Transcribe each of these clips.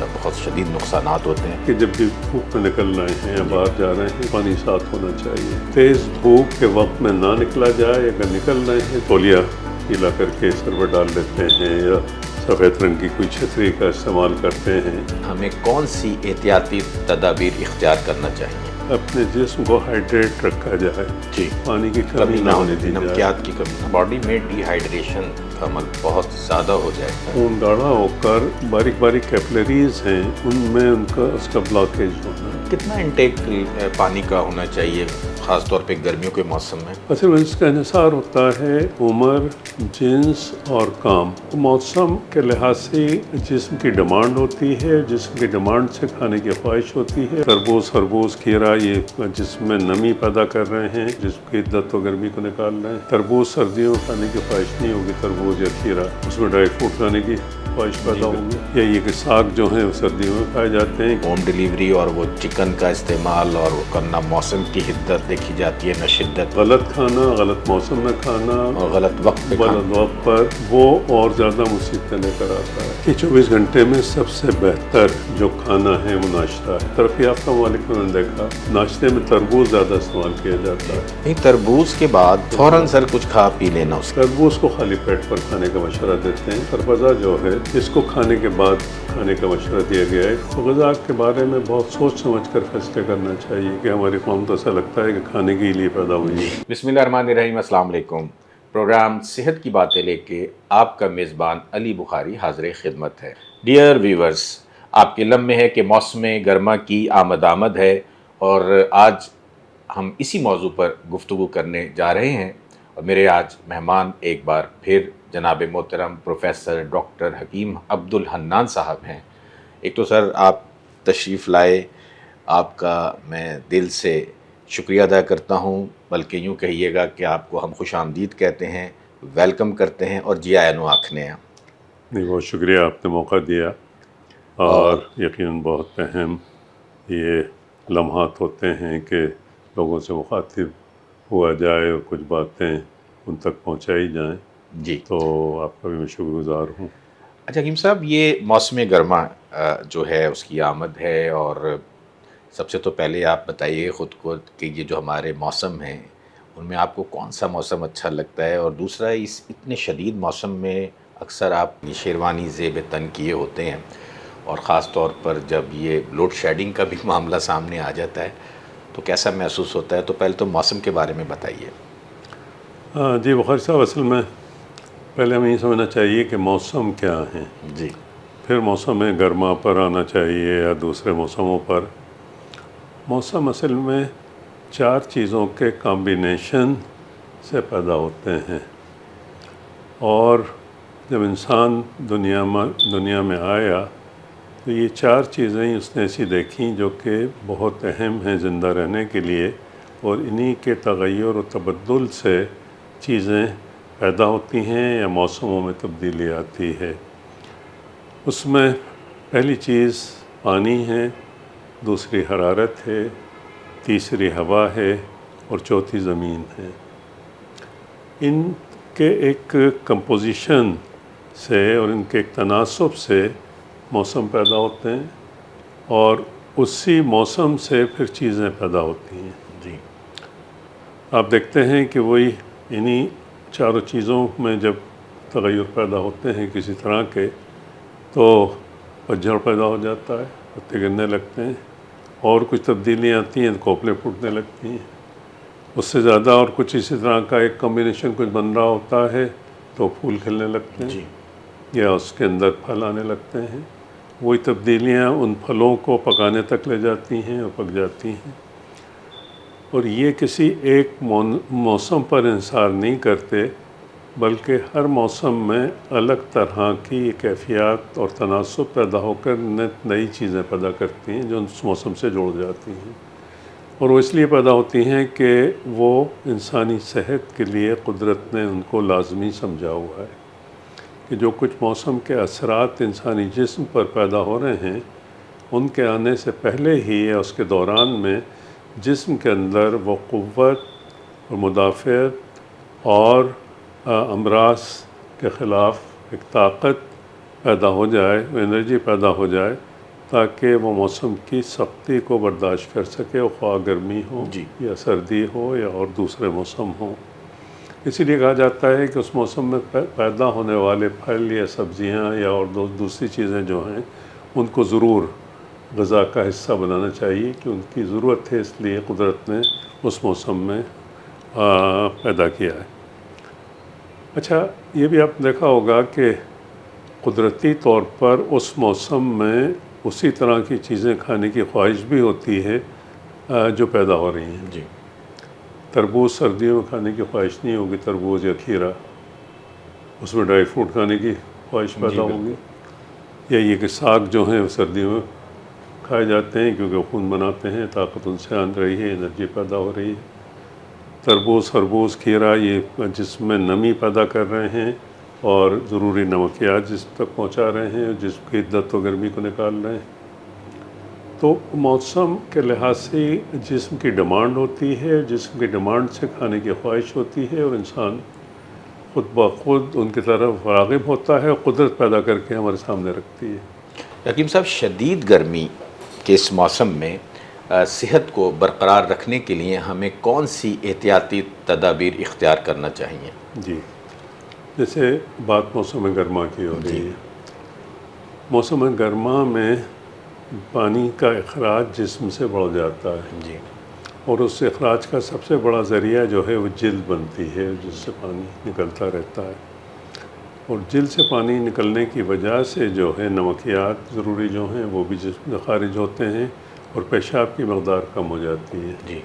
بہت شدید نقصانات ہوتے ہیں کہ جب بھی دھوپ میں نکل رہے ہیں یا باہر جا رہے ہیں پانی ساتھ ہونا چاہیے. تیز دھوپ کے وقت میں نہ نکلا جائے. اگر نکل رہے ہیں تولیہ گیلا کر کے سر پر ڈال لیتے ہیں یا سفید رنگ کی کوئی چھتری کا استعمال کرتے ہیں. ہمیں کون سی احتیاطی تدابیر اختیار کرنا چاہیے؟ اپنے جسم کو ہائیڈریٹ رکھا جائے. جی، پانی کی کمی نہ ہونے دی جائے. نمکیات کی کمی. باڈی میں ڈی ہائیڈریشن کا عمل بہت زیادہ ہو جائے گا. خون گاڑھا ہو کر باریک باریک کیپلریز ہیں ان میں اس کا بلاکیج ہونا. کتنا انٹیک پانی کا ہونا چاہیے خاص طور پہ گرمیوں کے موسم میں؟ اصل میں اس کا انحصار ہوتا ہے عمر، جنس اور کام. موسم کے لحاظ سے جسم کی ڈیمانڈ ہوتی ہے. جسم کی ڈیمانڈ سے کھانے کی خواہش ہوتی ہے. تربوز، خربوز، کھیرا یہ جسم میں نمی پیدا کر رہے ہیں، جسم کی عدت و گرمی کو نکال رہے ہیں. تربوز سردیوں میں کھانے کی خواہش نہیں ہوگی. تربوز یا کھیرا اس میں ڈرائی فروٹ کھانے کی خواہش پیدا ہوگی. یا یہ کہ ساگ جو ہیں وہ سردیوں میں پائے جاتے ہیں. ہوم ڈیلیوری اور وہ چکن کا استعمال اور وہ کرنا، موسم کی حدت دیکھی جاتی ہے، نہ شدت. غلط کھانا، غلط موسم میں کھانا اور غلط وقت پہ غلط وقت پر وہ اور زیادہ مصیبتیں لے کر آتا ہے. کہ 24 گھنٹے میں سب سے بہتر جو کھانا ہے وہ ناشتہ ہے. ترقی یافتہ ممالک میں نے دیکھا ناشتے میں تربوز زیادہ استعمال کیا جاتا ہے. نہیں، تربوز کے بعد فوراً سر کچھ کھا پی لینا. اس تربوز کو خالی پیٹ پر کھانے کا مشورہ دیتے ہیں. خربزہ جو ہے اس کو کھانے کے بعد کھانے کا مشورہ دیا گیا ہے. تو غذا کے بارے میں بہت سوچ سمجھ کر فیصلے کرنا چاہیے کہ ہماری قوم تو ایسا لگتا ہے کہ کھانے کے لیے پیدا ہوئی ہے. بسم اللہ الرحمن الرحیم. السلام علیکم. پروگرام صحت کی باتیں لے کے آپ کا میزبان علی بخاری حاضر خدمت ہے. ڈیئر ویورز، آپ کے علم میں ہے کہ موسم گرما کی آمد ہے اور آج ہم اسی موضوع پر گفتگو کرنے جا رہے ہیں. اور میرے آج مہمان ایک بار پھر جناب محترم پروفیسر ڈاکٹر حکیم عبدالحنان صاحب ہیں. ایک تو سر آپ تشریف لائے، آپ کا میں دل سے شکریہ ادا کرتا ہوں، بلکہ یوں کہیے گا کہ آپ کو ہم خوش آمدید کہتے ہیں، ویلکم کرتے ہیں اور جی آیا نو آکھنے ہیں. نہیں، بہت شکریہ آپ نے موقع دیا. اور یقیناً بہت اہم یہ لمحات ہوتے ہیں کہ لوگوں سے مخاطب ہوا جائے اور کچھ باتیں ان تک پہنچائی جائیں. جی، تو آپ کا بھی میں شکر گزار ہوں. اچھا حکیم صاحب، یہ موسم گرما جو ہے اس کی آمد ہے، اور سب سے تو پہلے آپ بتائیے خود کو کہ یہ جو ہمارے موسم ہیں ان میں آپ کو کون سا موسم اچھا لگتا ہے، اور دوسرا اس اتنے شدید موسم میں اکثر آپ شیروانی زیب تن کیے ہوتے ہیں، اور خاص طور پر جب یہ لوڈ شیڈنگ کا بھی معاملہ سامنے آ جاتا ہے تو کیسا محسوس ہوتا ہے؟ تو پہلے تو موسم کے بارے میں بتائیے. جی بخاری صاحب، اصل میں پہلے ہمیں یہ سمجھنا چاہیے کہ موسم کیا ہیں، جی، پھر موسم گرما پر آنا چاہیے یا دوسرے موسموں پر. موسم اصل میں 4 چیزوں کے کمبینیشن سے پیدا ہوتے ہیں. اور جب انسان دنیا میں آیا تو یہ 4 چیزیں ہی اس نے ایسی دیکھیں جو کہ بہت اہم ہیں زندہ رہنے کے لیے، اور انہی کے تغیر و تبدل سے چیزیں پیدا ہوتی ہیں یا موسموں میں تبدیلی آتی ہے. اس میں پہلی چیز پانی ہے، دوسری حرارت ہے، تیسری ہوا ہے اور چوتھی زمین ہے. ان کے ایک کمپوزیشن سے اور ان کے ایک تناسب سے موسم پیدا ہوتے ہیں، اور اسی موسم سے پھر چیزیں پیدا ہوتی ہیں. جی، آپ دیکھتے ہیں کہ وہی انہی 4 چیزوں میں جب تغیر پیدا ہوتے ہیں کسی طرح کے، تو پتجھڑ پیدا ہو جاتا ہے، پتے گرنے لگتے ہیں، اور کچھ تبدیلیاں آتی ہیں، کوپلیں پھوٹنے لگتی ہیں. اس سے زیادہ اور کچھ اسی طرح کا ایک کمبینیشن کچھ بن رہا ہوتا ہے تو پھول کھلنے لگتے ہیں جی، یا اس کے اندر پھل آنے لگتے ہیں. وہی تبدیلیاں ان پھلوں کو پکانے تک لے جاتی ہیں اور پک جاتی ہیں. اور یہ کسی ایک موسم پر انحصار نہیں کرتے، بلکہ ہر موسم میں الگ طرح کی کیفیات اور تناسب پیدا ہو کر نئی چیزیں پیدا کرتی ہیں جو اس موسم سے جڑ جاتی ہیں. اور وہ اس لیے پیدا ہوتی ہیں کہ وہ انسانی صحت کے لیے قدرت نے ان کو لازمی سمجھا ہوا ہے کہ جو کچھ موسم کے اثرات انسانی جسم پر پیدا ہو رہے ہیں، ان کے آنے سے پہلے ہی یا اس کے دوران میں جسم کے اندر وہ قوت اور مدافعت اور امراض کے خلاف ایک طاقت پیدا ہو جائے، انرجی پیدا ہو جائے، تاکہ وہ موسم کی سختی کو برداشت کر سکے، خواہ گرمی ہو جی یا سردی ہو یا اور دوسرے موسم ہوں۔ اسی لیے کہا جاتا ہے کہ اس موسم میں پیدا ہونے والے پھل یا سبزیاں یا اور دوسری چیزیں جو ہیں ان کو ضرور غذا کا حصہ بنانا چاہیے، کہ ان کی ضرورت ہے، اس لیے قدرت نے اس موسم میں پیدا کیا ہے۔ اچھا، یہ بھی آپ دیکھا ہوگا کہ قدرتی طور پر اس موسم میں اسی طرح کی چیزیں کھانے کی خواہش بھی ہوتی ہے جو پیدا ہو رہی ہیں۔ جی تربوز سردیوں میں کھانے کی خواہش نہیں ہوگی، تربوز یا کھیرا، اس میں ڈرائی فروٹ کھانے کی خواہش جی پیدا ہوگی۔ یا یہ کہ ساگ جو ہیں وہ سردیوں میں کھائے جاتے ہیں کیونکہ خون بناتے ہیں، طاقت ان سے آن رہی ہے، انرجی پیدا ہو رہی ہے۔ تربوز، خربوز، کھیرا یہ جسم میں نمی پیدا کر رہے ہیں اور ضروری نمکیات جسم تک پہنچا رہے ہیں، جسم کی عدت و گرمی کو نکال رہے ہیں۔ تو موسم کے لحاظ سے جسم کی ڈیمانڈ ہوتی ہے، جسم کی ڈیمانڈ سے کھانے کی خواہش ہوتی ہے، اور انسان خود بخود ان کی طرف راغب ہوتا ہے، اور قدرت پیدا کر کے ہمارے سامنے رکھتی ہے۔ حکیم صاحب، شدید گرمی کے اس موسم میں صحت کو برقرار رکھنے کے لیے ہمیں کون سی احتیاطی تدابیر اختیار کرنا چاہیے؟ جی، جیسے بات موسم گرما کی ہو رہی ہے۔ موسم گرما میں پانی کا اخراج جسم سے بڑھ جاتا ہے، جی اور اس اخراج کا سب سے بڑا ذریعہ جو ہے وہ جلد بنتی ہے، جس سے پانی نکلتا رہتا ہے، اور جلد سے پانی نکلنے کی وجہ سے جو ہے نمکیات ضروری جو ہیں وہ بھی جسم سے خارج ہوتے ہیں، اور پیشاب کی مقدار کم ہو جاتی ہے۔ جی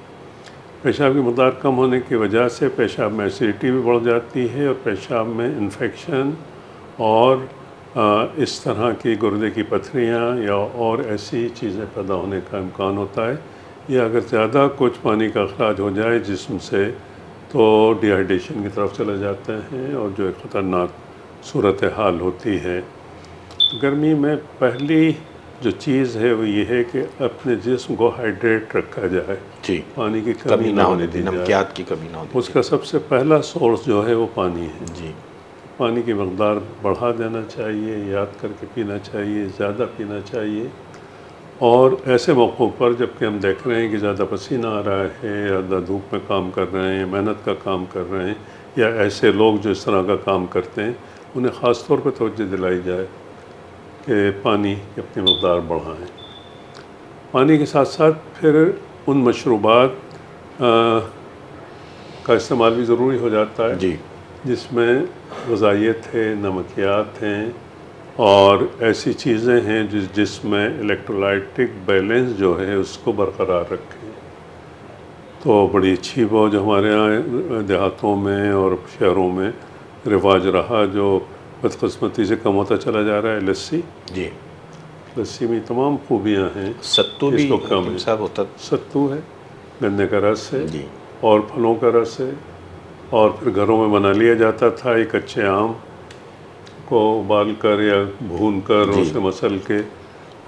پیشاب کی مقدار کم ہونے کی وجہ سے پیشاب میں ایسیڈیٹی بھی بڑھ جاتی ہے، اور پیشاب میں انفیکشن اور اس طرح کی گردے کی پتھریاں یا اور ایسی چیزیں پیدا ہونے کا امکان ہوتا ہے۔ یا اگر زیادہ کچھ پانی کا اخراج ہو جائے جسم سے تو ڈی ہائیڈریشن کی طرف چلے جاتے ہیں، اور جو ایک خطرناک صورتحال ہوتی ہے۔ گرمی میں پہلی جو چیز ہے وہ یہ ہے کہ اپنے جسم کو ہائیڈریٹ رکھا جائے، جی پانی کی کمی نہ ہونے دی جائے۔ نمکیات کی کمی نہ ہونے اس کا سب سے پہلا سورس جو ہے وہ پانی ہے۔ جی پانی کی مقدار بڑھا دینا چاہیے، یاد کر کے پینا چاہیے، زیادہ پینا چاہیے۔ اور ایسے موقعوں پر جب کہ ہم دیکھ رہے ہیں کہ زیادہ پسینہ آ رہا ہے، یا دھوپ میں کام کر رہے ہیں، محنت کا کام کر رہے ہیں، یا ایسے لوگ جو اس طرح کا کام کرتے ہیں، انہیں خاص طور پہ توجہ دلائی جائے کہ پانی کی اپنی مقدار بڑھائیں۔ پانی کے ساتھ ساتھ پھر ان مشروبات کا استعمال بھی ضروری ہو جاتا ہے جی جس میں غذائیت ہے، نمکیات ہیں، اور ایسی چیزیں ہیں جس میں الیکٹرولائٹک بیلنس جو ہے اس کو برقرار رکھیں۔ تو بڑی اچھی وہ جو ہمارے یہاں دیہاتوں میں اور شہروں میں رواج رہا، جو بدقسمتی سے کم ہوتا چلا جا رہا ہے، لسی۔ جی لسی میں تمام خوبیاں ہیں، ستو اس بھی کو کم حکیم ہے۔ صاحب ہوتا؟ ستو ہے، گنے کا رس ہے، جی اور پھلوں کا رس ہے، اور پھر گھروں میں بنا لیا جاتا تھا ایک کچے آم کو ابال کر یا بھون کر جی اسے مسل کے،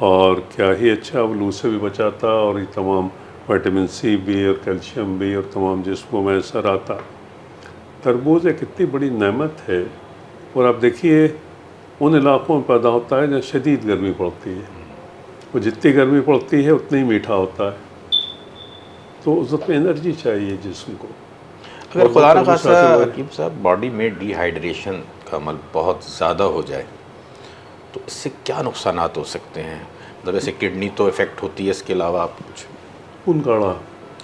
اور کیا ہی اچھا، وہ لو سے بھی بچاتا، اور یہ تمام وٹامن سی بھی اور کیلشیم بھی اور تمام جسموں میں اثر آتا۔ تربوز ایک اتنی بڑی نعمت ہے، اور آپ دیکھیے ان علاقوں میں پیدا ہوتا ہے جہاں شدید گرمی پڑتی ہے، وہ جتنی گرمی پڑتی ہے اتنا ہی میٹھا ہوتا ہے، تو اس وقت میں انرجی چاہیے جسم کو۔ اگر اور خدا وہ نخواستہ مسافر بھائی، حکیم صاحب باڈی میں ڈی ہائیڈریشن کا عمل بہت زیادہ ہو جائے تو اس سے کیا نقصانات ہو سکتے ہیں؟ مطلب ایسے کڈنی تو افیکٹ ہوتی ہے، اس کے علاوہ آپ کچھ؟ خون گاڑھا،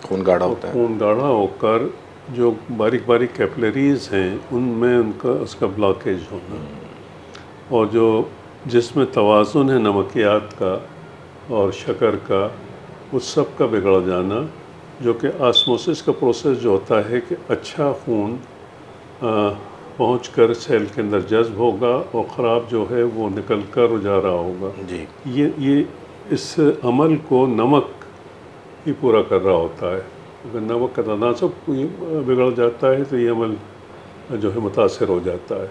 خون گاڑھا اور ہوتا ہے؟ خون گاڑھا ہو کر جو باریک باریک کیپلریز ہیں ان میں اس کا بلاکیج ہونا، اور جو جس میں توازن ہے نمکیات کا اور شکر کا، اس سب کا بگڑ جانا، جو کہ آسموسس کا پروسیس جو ہوتا ہے کہ اچھا خون پہنچ کر سیل کے اندر جذب ہوگا، اور خراب جو ہے وہ نکل کر اجارا ہوگا۔ جی یہ اس عمل کو نمک ہی پورا کر رہا ہوتا ہے۔ اگر نمک کا تناسب بگڑ جاتا ہے تو یہ عمل جو ہے متاثر ہو جاتا ہے،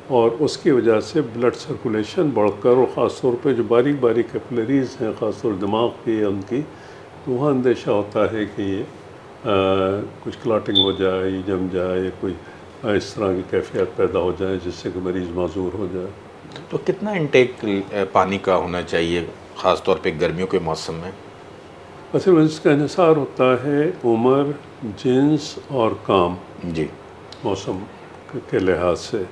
اور اس کی وجہ سے بلڈ سرکولیشن بڑھ کر، اور خاص طور پہ جو باریک باریک کیپلریز ہیں، خاص طور دماغ کی ان کی، تو وہاں اندیشہ ہوتا ہے کہ یہ کچھ کلاٹنگ ہو جائے، جم جائے، کوئی اس طرح کی کیفیت پیدا ہو جائے جس سے کہ مریض معذور ہو جائے۔ تو کتنا انٹیک پانی کا ہونا چاہیے خاص طور پہ گرمیوں کے موسم میں؟ اصل میں اس کا انحصار ہوتا ہے عمر، جنس اور کام، جی موسم کے لحاظ سے۔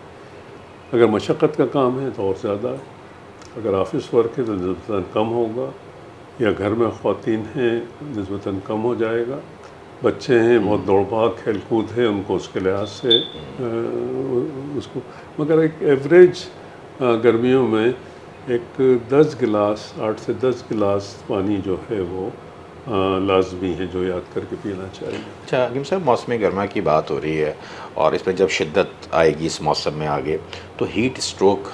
اگر مشقت کا کام ہے تو اور زیادہ ہے، اگر آفس ورک ہے تو نسبتاً کم ہوگا، یا گھر میں خواتین ہیں نسبتاً کم ہو جائے گا، بچے ہیں بہت دوڑ بھاگ کھیل کود ہے ان کو اس کے لحاظ سے اس کو، مگر ایک ایوریج گرمیوں میں ایک 10 گلاس، 8 سے 10 گلاس پانی جو ہے وہ لازمی ہے جو یاد کر کے پینا چاہیے۔ اچھا حکیم صاحب، موسم گرما کی بات ہو رہی ہے اور اس میں جب شدت آئے گی اس موسم میں آگے تو ہیٹ اسٹروک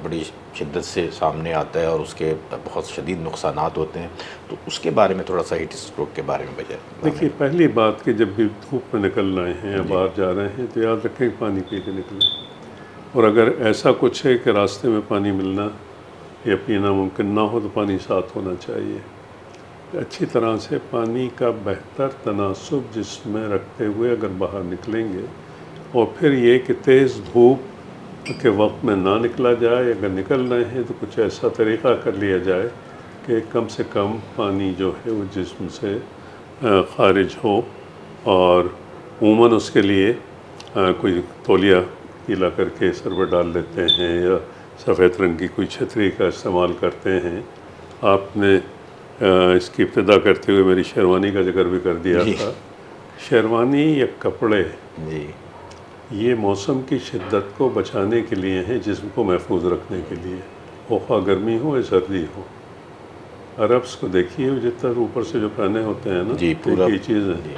بڑی شدت سے سامنے آتا ہے اور اس کے بہت شدید نقصانات ہوتے ہیں، تو اس کے بارے میں تھوڑا سا ہیٹ اسٹروک کے بارے میں بتائیں۔ دیکھیے، پہلی بات کہ جب بھی دھوپ میں نکل رہے ہیں یا باہر جا رہے ہیں تو یاد رکھیں کہ پانی پی کے نکلیں، اور اگر ایسا کچھ ہے کہ راستے میں پانی ملنا یا پینا ممکن نہ ہو تو پانی ساتھ ہونا چاہیے۔ اچھی طرح سے پانی کا بہتر تناسب جسم میں رکھتے ہوئے اگر باہر نکلیں گے، اور پھر یہ کہ تیز دھوپ کے وقت میں نہ نکلا جائے، اگر نکل رہے ہیں تو کچھ ایسا طریقہ کر لیا جائے کہ کم سے کم پانی جو ہے وہ جسم سے خارج ہو، اور عموماً اس کے لیے کوئی تولیہ گیلا کر کے سر پر ڈال لیتے ہیں یا سفید رنگ کی کوئی چھتری کا استعمال کرتے ہیں۔ آپ نے اس کی ابتدا کرتے ہوئے میری شیروانی کا ذکر بھی کر دیا تھا۔ شیروانی یا کپڑے جی یہ موسم کی شدت کو بچانے کے لیے ہیں، جسم کو محفوظ رکھنے کے لیے، خواہ گرمی ہو یا سردی ہو۔ عربس کو دیکھیے جتنا اوپر سے جو پہنے ہوتے ہیں نا، جی پورا یہ چیزیں جی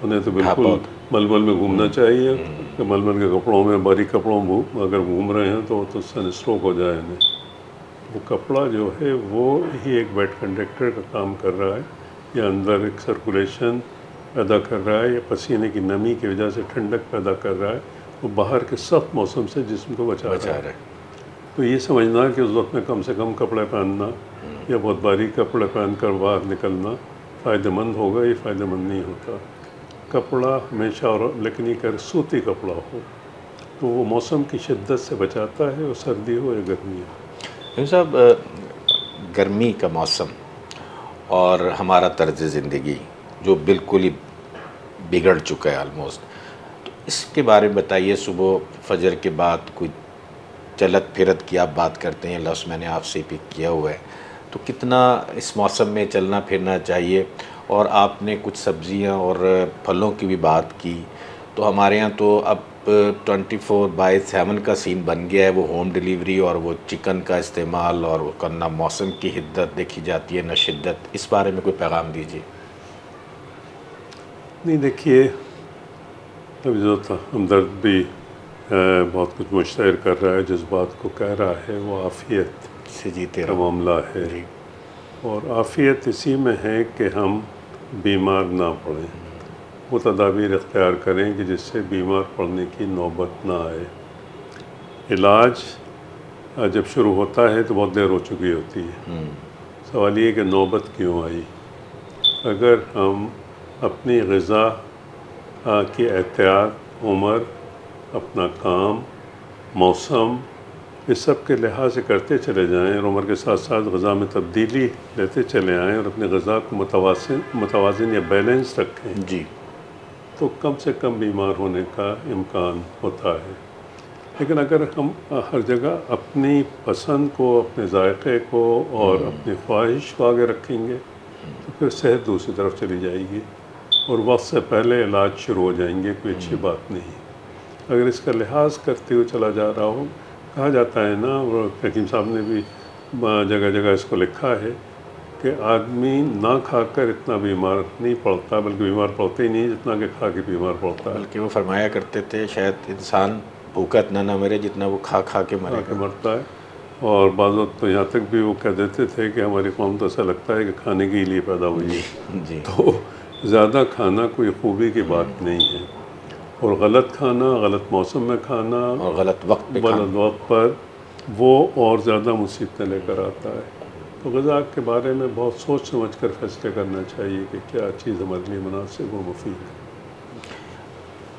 انہیں تو بالکل ململ میں گھومنا چاہیے، کہ ململ کے کپڑوں میں، باریک کپڑوں میں اگر گھوم رہے ہیں تو سن اسٹروک ہو جائے انہیں۔ وہ کپڑا جو ہے وہ ہی ایک ویٹ کنڈکٹر کا کام کر رہا ہے، یا اندر ایک سرکولیشن پیدا کر رہا ہے، یا پسینے کی نمی کی وجہ سے ٹھنڈک پیدا کر رہا ہے، وہ باہر کے سخت موسم سے جسم کو بچا رہا ہے۔ تو یہ سمجھنا کہ اس وقت میں کم سے کم کپڑے پہننا یا بہت باریک کپڑے پہن کر باہر نکلنا فائدہ مند ہوگا، یہ فائدہ مند نہیں ہوتا۔ کپڑا ہمیشہ، اور لیکن یہ کہ سوتی کپڑا ہو تو وہ موسم کی شدت سے بچاتا ہے، وہ سردی ہو یا گرمی ہو۔ حکیم صاحب، گرمی کا موسم اور ہمارا طرز زندگی جو بالکل ہی بگڑ چکا ہے آلموسٹ، تو اس کے بارے میں بتائیے۔ صبح فجر کے بعد کوئی چلت پھرت کی آپ بات کرتے ہیں، لفظ میں نے آپ سے پک کیا ہوا ہے، تو کتنا اس موسم میں چلنا پھرنا چاہیے؟ اور آپ نے کچھ سبزیاں اور پھلوں کی بھی بات کی، تو ہمارے ہاں تو اب 24/7 کا سین بن گیا ہے، وہ ہوم ڈیلیوری اور وہ چکن کا استعمال، اور وہ کرنا، موسم کی حدت دیکھی جاتی ہے نہ شدت، اس بارے میں کوئی پیغام دیجیے۔ نہیں، دیکھیے، ابھی جو ہمدرد بھی بہت کچھ مشتہر کر رہا ہے، جس بات کو کہہ رہا ہے وہ عافیت سے جیتے کا رہو۔ معاملہ ہے، جی اور عافیت اسی میں ہے کہ ہم بیمار نہ پڑیں، وہ تدابیر اختیار کریں کہ جس سے بیمار پڑنے کی نوبت نہ آئے۔ علاج جب شروع ہوتا ہے تو بہت دیر ہو چکی ہوتی ہے، سوال یہ کہ نوبت کیوں آئی۔ اگر ہم اپنی غذا کی احتیاط، عمر، اپنا کام، موسم، اس سب کے لحاظ سے کرتے چلے جائیں، اور عمر کے ساتھ ساتھ غذا میں تبدیلی لیتے چلے آئیں، اور اپنی غذا کو متوازن یا بیلنس رکھیں، جی تو کم سے کم بیمار ہونے کا امکان ہوتا ہے۔ لیکن اگر ہم ہر جگہ اپنی پسند کو، اپنے ذائقے کو اور اپنی خواہش کو آگے رکھیں گے تو پھر صحت دوسری طرف چلی جائے گی، اور وقت سے پہلے علاج شروع ہو جائیں گے، کوئی اچھی بات نہیں۔ اگر اس کا لحاظ کرتے ہوئے چلا جا رہا ہو، کہا جاتا ہے نا، اور حکیم صاحب نے بھی جگہ جگہ اس کو لکھا ہے کہ آدمی نہ کھا کر اتنا بیمار نہیں پڑتا، بلکہ بیمار پڑتا ہی نہیں جتنا کہ کھا کے بیمار پڑتا ہے۔ بلکہ وہ فرمایا کرتے تھے شاید انسان بھوکا اتنا نہ مرے جتنا وہ کھا کھا کے مرے گا۔ مرتا ہے، اور بعض وقت تو یہاں تک بھی وہ کہہ دیتے تھے کہ ہماری قوم تو ایسا لگتا ہے کہ کھانے کے لیے پیدا ہوئی جی ہے۔ جی تو زیادہ کھانا کوئی خوبی کی بات نہیں ہے، اور غلط کھانا، غلط موسم میں کھانا، اور غلط وقت پہ غلط وقت پر، وہ اور زیادہ مصیبتیں لے کر آتا ہے۔ تو غذا کے بارے میں بہت سوچ سمجھ کر فیصلے کرنا چاہیے کہ کیا چیز ہمارے لیے مناسب و مفید ہے۔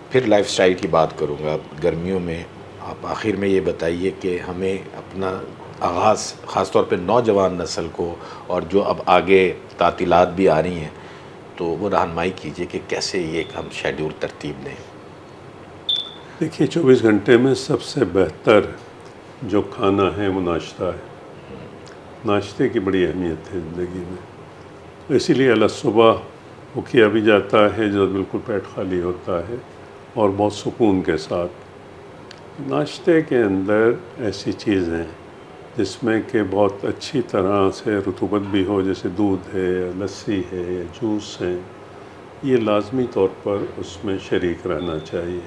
پھر لائف سٹائل کی بات کروں گا۔ گرمیوں میں آپ آخر میں یہ بتائیے کہ ہمیں اپنا آغاز خاص طور پہ نوجوان نسل کو، اور جو اب آگے تعطیلات بھی آ رہی ہیں، تو وہ رہنمائی کیجیے کہ کیسے یہ ہم شیڈول ترتیب دیں۔ دیکھیے 24 گھنٹے میں سب سے بہتر جو کھانا ہے وہ ناشتہ ہے۔ ناشتے کی بڑی اہمیت ہے زندگی میں، اسی لیے صبح وہ کیا بھی جاتا ہے جو بالکل پیٹ خالی ہوتا ہے اور بہت سکون کے ساتھ۔ ناشتے کے اندر ایسی چیزیں جس میں کہ بہت اچھی طرح سے رطوبت بھی ہو، جیسے دودھ ہے، لسی ہے، جوس ہے، یہ لازمی طور پر اس میں شریک رہنا چاہیے۔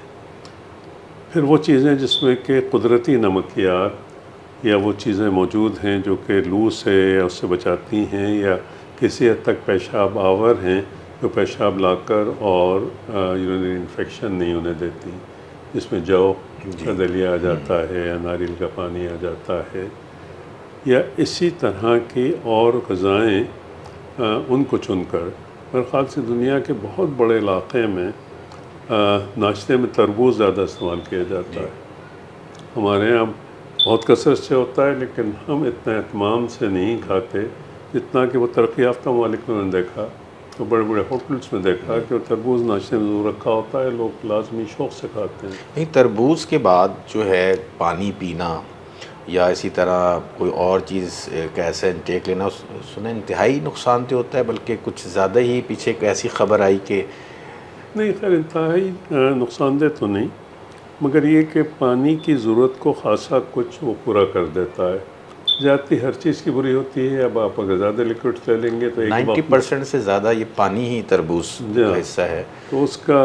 پھر وہ چیزیں جس میں کہ قدرتی نمکیات یا وہ چیزیں موجود ہیں جو کہ لو سے یا اس سے بچاتی ہیں یا کسی حد تک پیشاب آور ہیں، جو پیشاب لا کر اور یورینری انفیکشن نہیں ہونے دیتی، جس میں جو کا دلیا آ جاتا ہے یا ناریل کا پانی آ جاتا ہے، یا اسی طرح کی اور غذائیں ان کو چن کر۔ میرے خیال سے دنیا کے بہت بڑے علاقے میں ناشتے میں تربوز زیادہ استعمال کیا جاتا ہے۔ ہمارے یہاں بہت کثرت سے ہوتا ہے، لیکن ہم اتنا اہتمام سے نہیں کھاتے جتنا کہ وہ ترقی یافتہ ممالک میں نے دیکھا، تو بڑے بڑے ہوٹلس میں دیکھا کہ وہ تربوز ناشتے میں ضرور رکھا ہوتا ہے، لوگ لازمی شوق سے کھاتے ہیں۔ نہیں، تربوز کے بعد جو ہے پانی پینا یا اسی طرح کوئی اور چیز کا ایسا انٹیک لینا، سنا انتہائی نقصان دہ ہوتا ہے، بلکہ کچھ زیادہ ہی پیچھے ایک ایسی خبر آئی کہ نہیں، خیر انتہائی نقصان دہ تو نہیں، مگر یہ کہ پانی کی ضرورت کو خاصا کچھ وہ پورا کر دیتا ہے۔ زیادتی ہر چیز کی بری ہوتی ہے۔ اب آپ اگر زیادہ لیکوڈس لے لیں گے تو 90% سے زیادہ یہ پانی ہی تربوز کا حصہ ہے، تو اس کا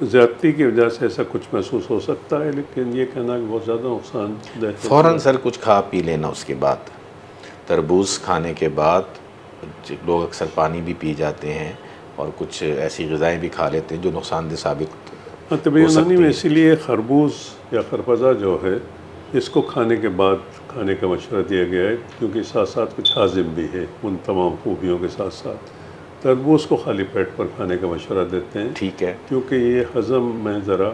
زیادتی کی وجہ سے ایسا کچھ محسوس ہو سکتا ہے، لیکن یہ کہنا کہ بہت زیادہ نقصان دہ ہے۔ فوراً سر کچھ کھا پی لینا اس کے بعد، تربوز کھانے کے بعد لوگ اکثر پانی بھی پی جاتے ہیں اور کچھ ایسی غذائیں بھی کھا لیتے ہیں جو نقصان دہ ثابت طب یونانی میں اسی لیے خربوز یا خربزہ جو ہے اس کو کھانے کے بعد کھانے کا مشورہ دیا گیا ہے، کیونکہ ساتھ ساتھ کچھ ہاضم بھی ہے ان تمام خوبیوں کے ساتھ ساتھ۔ تربوز کو خالی پیٹ پر کھانے کا مشورہ دیتے ہیں، ٹھیک ہے، کیونکہ یہ ہضم میں ذرا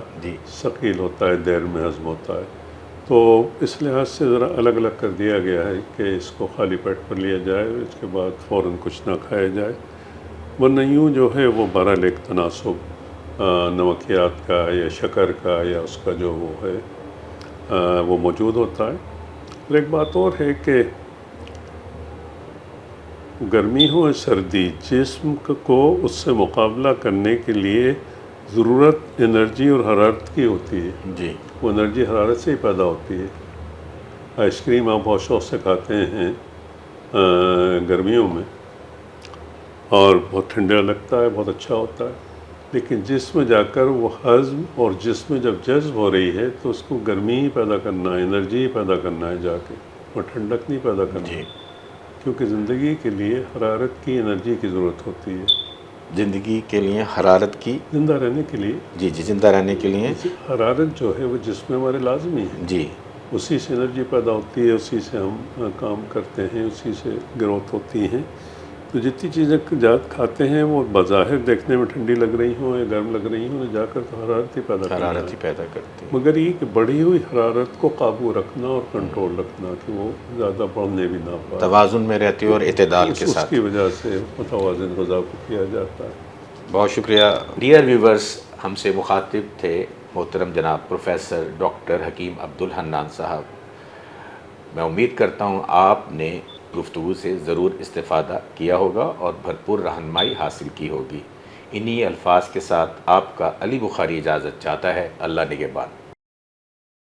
ثقیل ہوتا ہے، دیر میں ہضم ہوتا ہے، تو اس لحاظ سے ذرا الگ الگ کر دیا گیا ہے کہ اس کو خالی پیٹ پر لیا جائے، اس کے بعد فوراً کچھ نہ کھایا جائے، ورنہ یوں جو ہے وہ بہرحال ایک تناسب نمکیات کا یا شکر کا یا اس کا جو وہ ہے وہ موجود ہوتا ہے۔ اور ایک بات اور ہے کہ گرمی ہو یا سردی، جسم کو اس سے مقابلہ کرنے کے لیے ضرورت انرجی اور حرارت کی ہوتی ہے۔ جی، وہ انرجی حرارت سے ہی پیدا ہوتی ہے۔ آئس کریم آپ بہت شوق سے کھاتے ہیں گرمیوں میں، اور بہت ٹھنڈا لگتا ہے، بہت اچھا ہوتا ہے، لیکن جسم میں جا کر وہ ہضم اور جسم میں جب جذب ہو رہی ہے تو اس کو گرمی ہی پیدا کرنا ہے، انرجی ہی پیدا کرنا ہے جا کے، اور ٹھنڈک نہیں پیدا کرنا ہے، کیونکہ زندگی کے لیے حرارت کی انرجی کی ضرورت ہوتی ہے۔ زندگی کے لیے حرارت کی، زندہ رہنے کے لیے جی زندہ رہنے کے لیے حرارت جو ہے وہ جسم میں ہمارے لازمی ہے، جی، اسی سے انرجی پیدا ہوتی ہے، اسی سے ہم کام کرتے ہیں، اسی سے گروتھ ہوتی ہیں۔ تو جتنی چیزیں کھاتے ہیں وہ بظاہر دیکھنے میں ٹھنڈی لگ رہی ہوں یا گرم لگ رہی ہوں، جا کر تو حرارت ہی پیدا کرتی ہے، مگر یہ کہ بڑھی ہوئی حرارت کو قابو رکھنا اور کنٹرول رکھنا کہ وہ زیادہ بڑھنے بھی نہ پائے، توازن میں رہتی ہے اور اعتدال کے اس ساتھ۔ کی وجہ سے متوازن غذا کو کیا جاتا ہے۔ بہت شکریہ ڈیئر ویورز، ہم سے مخاطب تھے محترم جناب پروفیسر ڈاکٹر حکیم عبدالحنان صاحب۔ میں امید کرتا ہوں آپ نے گفتگو سے ضرور استفادہ کیا ہوگا اور بھرپور رہنمائی حاصل کی ہوگی۔ انہی الفاظ کے ساتھ آپ کا علی بخاری اجازت چاہتا ہے۔ اللہ نگہبان۔